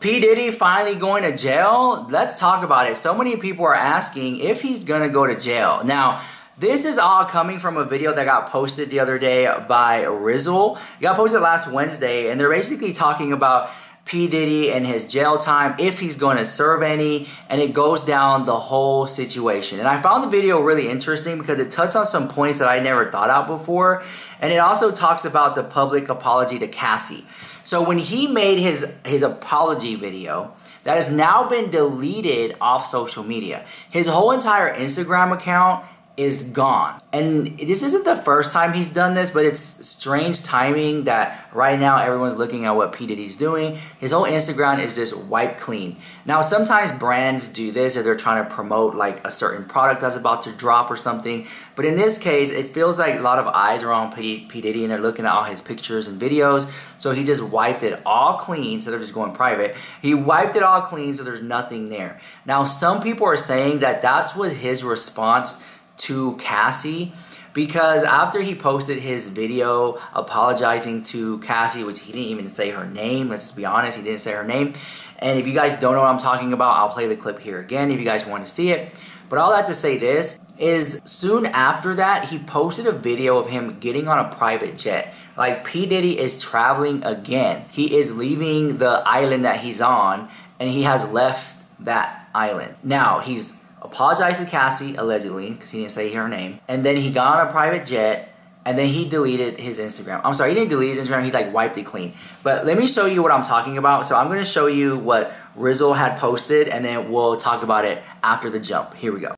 P. Diddy finally going to jail? Let's talk about it. So many people are asking if he's gonna go to jail. Now, this is all coming from a video that got posted the other day by Rizzle. It got posted last Wednesday, and they're basically talking about P. Diddy and his jail time, if he's going to serve any, and it goes down the whole situation. And I found the video really interesting because it touched on some points that I never thought out before, and it also talks about the public apology to Cassie. So when he made his apology video, that has now been deleted off social media. His whole entire Instagram account is gone. And this isn't the first time he's done this, but it's strange timing that right now everyone's looking at what P. Diddy's doing. His whole Instagram is just wiped clean. Now, sometimes brands do this if they're trying to promote like a certain product that's about to drop or something. But in this case, it feels like a lot of eyes are on P. Diddy and they're looking at all his pictures and videos. So he just wiped it all clean instead of just going private. He wiped it all clean so there's nothing there. Now, some people are saying that that's what his response to Cassie, because after he posted his video apologizing to Cassie, which he didn't even say her name, let's be honest, he didn't say her name. And if you guys don't know what I'm talking about, I'll play the clip here again if you guys want to see it. But all that to say this is, soon after that, he posted a video of him getting on a private jet. Like, P. Diddy is traveling again. He is leaving the island that he's on, and he has left that island. Now, he's apologized to Cassie, allegedly, because he didn't say her name. And then he got on a private jet, and then he deleted his Instagram. I'm sorry, he didn't delete his Instagram, he like wiped it clean. But let me show you what I'm talking about. So I'm going to show you what Rizzle had posted, and then we'll talk about it after the jump. Here we go.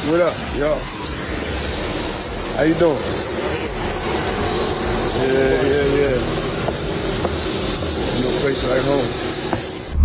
What up, yo? How you doing? Yeah. No place like home.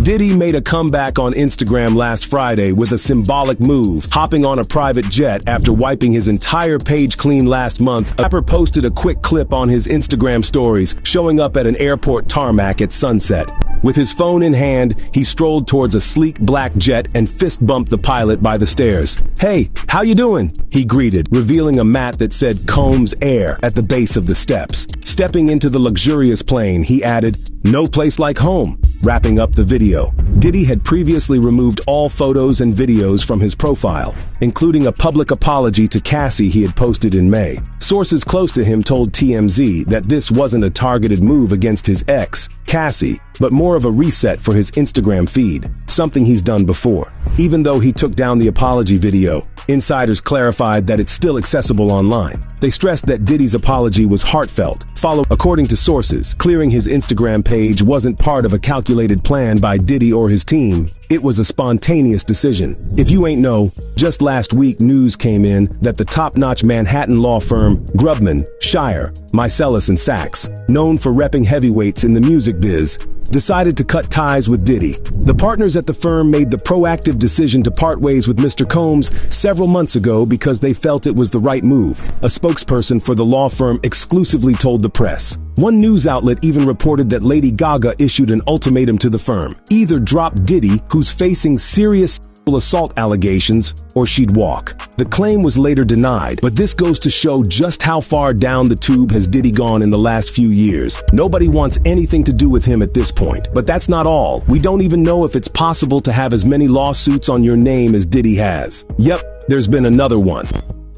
Diddy made a comeback on Instagram last Friday with a symbolic move, hopping on a private jet after wiping his entire page clean last month. The rapper posted a quick clip on his Instagram stories, showing up at an airport tarmac at sunset. With his phone in hand, he strolled towards a sleek black jet and fist bumped the pilot by the stairs. "Hey, how you doing?" he greeted, revealing a mat that said Combs Air at the base of the steps. Stepping into the luxurious plane, he added, "No place like home," wrapping up the video. Diddy had previously removed all photos and videos from his profile, including a public apology to Cassie he had posted in May. Sources close to him told TMZ that this wasn't a targeted move against his ex, Cassie, but more of a reset for his Instagram feed, something he's done before. Even though he took down the apology video, insiders clarified that it's still accessible online. They stressed that Diddy's apology was heartfelt. According to sources, clearing his Instagram page wasn't part of a calculated plan by Diddy or his team. It was a spontaneous decision. If you ain't know, just last week news came in that the top-notch Manhattan law firm Grubman, Shire, Meiselas and Sachs, known for repping heavyweights in the music biz, decided to cut ties with Diddy. The partners at the firm made the proactive decision to part ways with Mr. Combs several months ago because they felt it was the right move, a spokesperson for the law firm exclusively told the press. One news outlet even reported that Lady Gaga issued an ultimatum to the firm: either drop Diddy, who's facing serious assault allegations, or she'd walk. The claim was later denied, but this goes to show just how far down the tube has Diddy gone in the last few years. Nobody wants anything to do with him at this point. But that's not all. We don't even know if it's possible to have as many lawsuits on your name as Diddy has. Yep, there's been another one.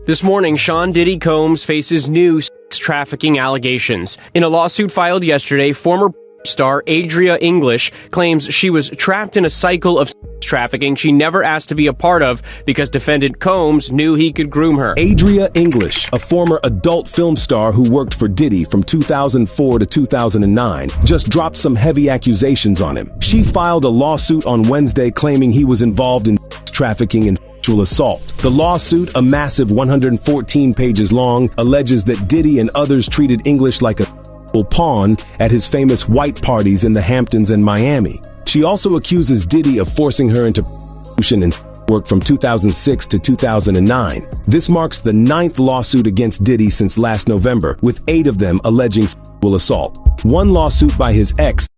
This morning, Sean Diddy Combs faces new sex trafficking allegations. In a lawsuit filed yesterday, former star Adria English claims she was trapped in a cycle of trafficking she never asked to be a part of because defendant Combs knew he could groom her. Adria English, a former adult film star who worked for Diddy from 2004 to 2009, just dropped some heavy accusations on him. She filed a lawsuit on Wednesday claiming he was involved in trafficking and sexual assault. The lawsuit, a massive 114 pages long, alleges that Diddy and others treated English like a pawn at his famous white parties in the Hamptons and Miami. She also accuses Diddy of forcing her into prostitution and work from 2006 to 2009. This marks the 9th lawsuit against Diddy since last November, with 8 of them alleging sexual assault. One lawsuit by his ex,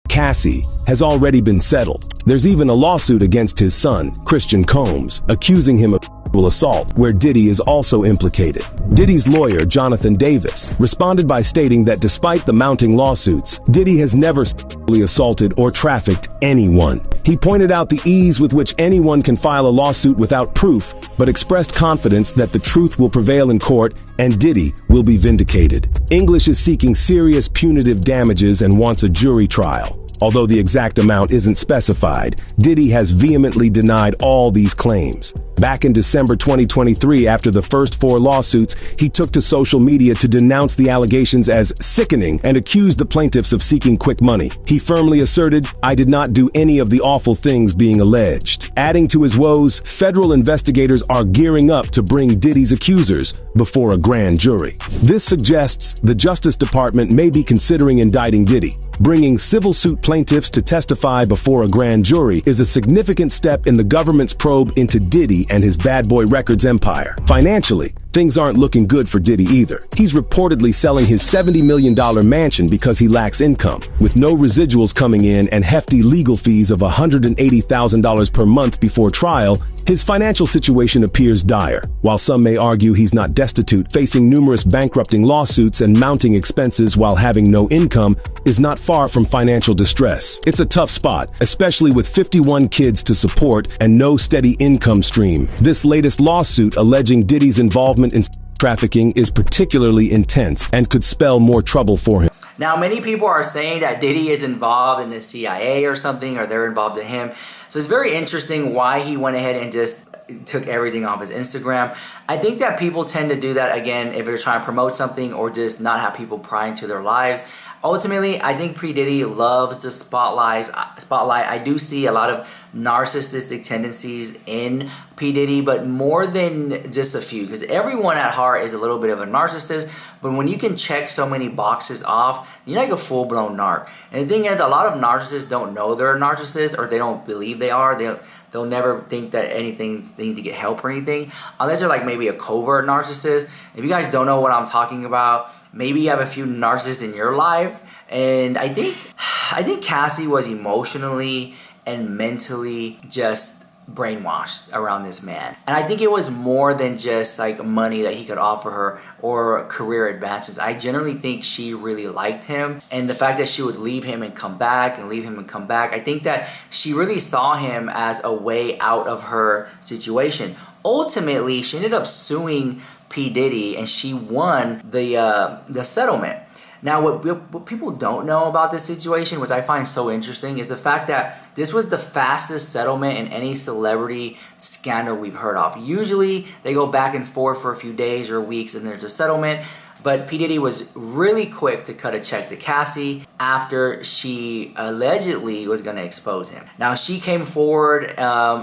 Cassie, has already been settled. There's even a lawsuit against his son, Christian Combs, accusing him of sexual assault, where Diddy is also implicated. Diddy's lawyer, Jonathan Davis, responded by stating that despite the mounting lawsuits, Diddy has never sexually assaulted or trafficked anyone. He pointed out the ease with which anyone can file a lawsuit without proof, but expressed confidence that the truth will prevail in court and Diddy will be vindicated. English is seeking serious punitive damages and wants a jury trial. Although the exact amount isn't specified, Diddy has vehemently denied all these claims. Back in December 2023, after the first 4 lawsuits, he took to social media to denounce the allegations as sickening and accused the plaintiffs of seeking quick money. He firmly asserted, "I did not do any of the awful things being alleged." Adding to his woes, federal investigators are gearing up to bring Diddy's accusers before a grand jury. This suggests the Justice Department may be considering indicting Diddy. Bringing civil suit plaintiffs to testify before a grand jury is a significant step in the government's probe into Diddy and his Bad Boy Records empire. Financially, things aren't looking good for Diddy either. He's reportedly selling his $70 million mansion because he lacks income. With no residuals coming in and hefty legal fees of $180,000 per month before trial, his financial situation appears dire. While some may argue he's not destitute, facing numerous bankrupting lawsuits and mounting expenses while having no income is not far from financial distress. It's a tough spot, especially with 51 kids to support and no steady income stream. This latest lawsuit alleging Diddy's involvement in trafficking is particularly intense and could spell more trouble for him. Now, many people are saying that Diddy is involved in the CIA or something, or they're involved in him. So it's very interesting why he went ahead and just took everything off his Instagram. I think that people tend to do that, again, if they're trying to promote something or just not have people pry into their lives. Ultimately, I think P. Diddy loves the spotlight. I do see a lot of narcissistic tendencies in P. Diddy, but more than just a few, because everyone at heart is a little bit of a narcissist. But when you can check so many boxes off, you're like a full-blown narc. And the thing is, a lot of narcissists don't know they're a narcissist, or they don't believe they are. They'll never think that they need to get help or anything, unless they're like maybe a covert narcissist. If you guys don't know what I'm talking about, maybe you have a few narcissists in your life. And I think Cassie was emotionally and mentally just brainwashed around this man. And I think it was more than just like money that he could offer her or career advances. I generally think she really liked him, and the fact that she would leave him and come back and leave him and come back, I think that she really saw him as a way out of her situation. Ultimately, she ended up suing P. Diddy and she won the settlement. Now, what people don't know about this situation, which I find so interesting, is the fact that this was the fastest settlement in any celebrity scandal we've heard of. Usually, they go back and forth for a few days or weeks and there's a settlement. But P. Diddy was really quick to cut a check to Cassie after she allegedly was going to expose him. Now, she came forward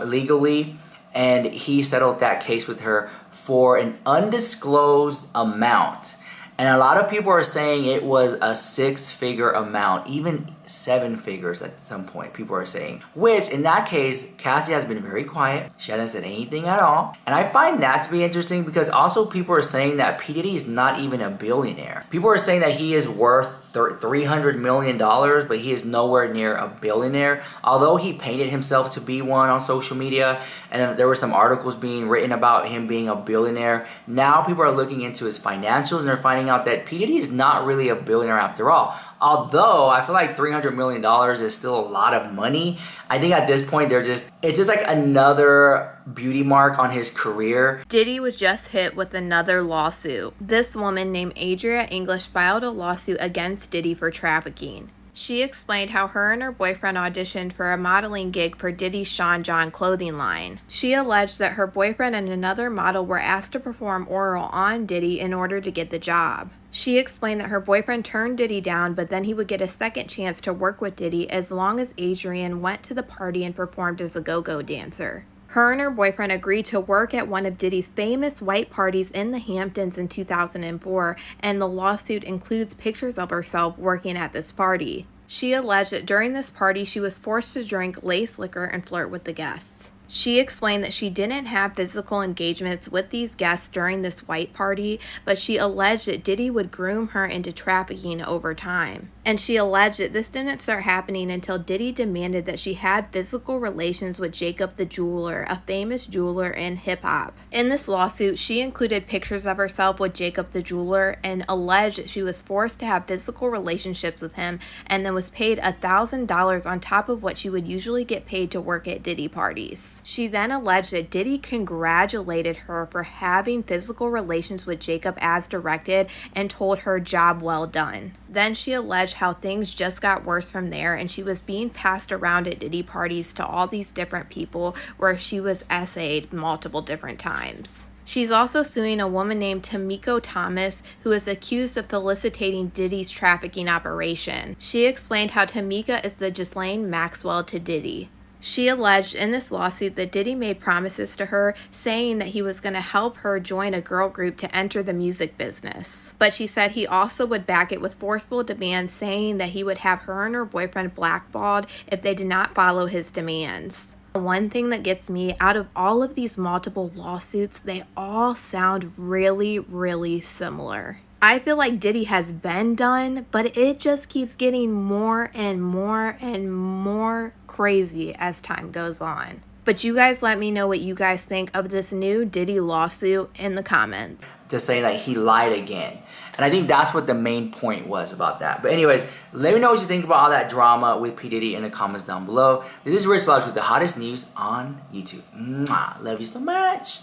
legally, and he settled that case with her for an undisclosed amount. And a lot of people are saying it was a 6-figure amount, even 7 figures at some point, people are saying. Which, in that case, Cassie has been very quiet. She hasn't said anything at all. And I find that to be interesting because also people are saying that P. Diddy is not even a billionaire. People are saying that he is worth $300 million, but he is nowhere near a billionaire. Although he painted himself to be one on social media, and there were some articles being written about him being a billionaire. Now people are looking into his financials and they're finding out that P. Diddy is not really a billionaire after all. Although I feel like $300 million is still a lot of money. I think at this point it's just like another beauty mark on his career. Diddy was just hit with another lawsuit. This woman named Adria English filed a lawsuit against Diddy for trafficking. She explained how her and her boyfriend auditioned for a modeling gig for Diddy's Sean John clothing line. She alleged that her boyfriend and another model were asked to perform oral on Diddy in order to get the job. She explained that her boyfriend turned Diddy down, but then he would get a second chance to work with Diddy as long as Adrian went to the party and performed as a go-go dancer. Her and her boyfriend agreed to work at one of Diddy's famous white parties in the Hamptons in 2004, and the lawsuit includes pictures of herself working at this party. She alleged that during this party, she was forced to drink lace liquor and flirt with the guests. She explained that she didn't have physical engagements with these guests during this white party, but she alleged that Diddy would groom her into trafficking over time. And she alleged that this didn't start happening until Diddy demanded that she had physical relations with Jacob the Jeweler, a famous jeweler in hip-hop. In this lawsuit, she included pictures of herself with Jacob the Jeweler and alleged that she was forced to have physical relationships with him and then was paid $1,000 on top of what she would usually get paid to work at Diddy parties. She then alleged that Diddy congratulated her for having physical relations with Jacob as directed and told her job well done. Then she alleged how things just got worse from there, and she was being passed around at Diddy parties to all these different people where she was essayed multiple different times. She's also suing a woman named Tamiko Thomas, who is accused of felicitating Diddy's trafficking operation. She explained how Tamika is the Ghislaine Maxwell to Diddy. She alleged in this lawsuit that Diddy made promises to her saying that he was going to help her join a girl group to enter the music business. But she said he also would back it with forceful demands saying that he would have her and her boyfriend blackballed if they did not follow his demands. One thing that gets me out of all of these multiple lawsuits, they all sound really, really similar. I feel like Diddy has been done, but it just keeps getting more and more and more crazy as time goes on. But you guys let me know what you guys think of this new Diddy lawsuit in the comments. To say that he lied again. And I think that's what the main point was about that. But anyways, let me know what you think about all that drama with P. Diddy in the comments down below. This is Rich Loves with the hottest news on YouTube. Mwah. Love you so much.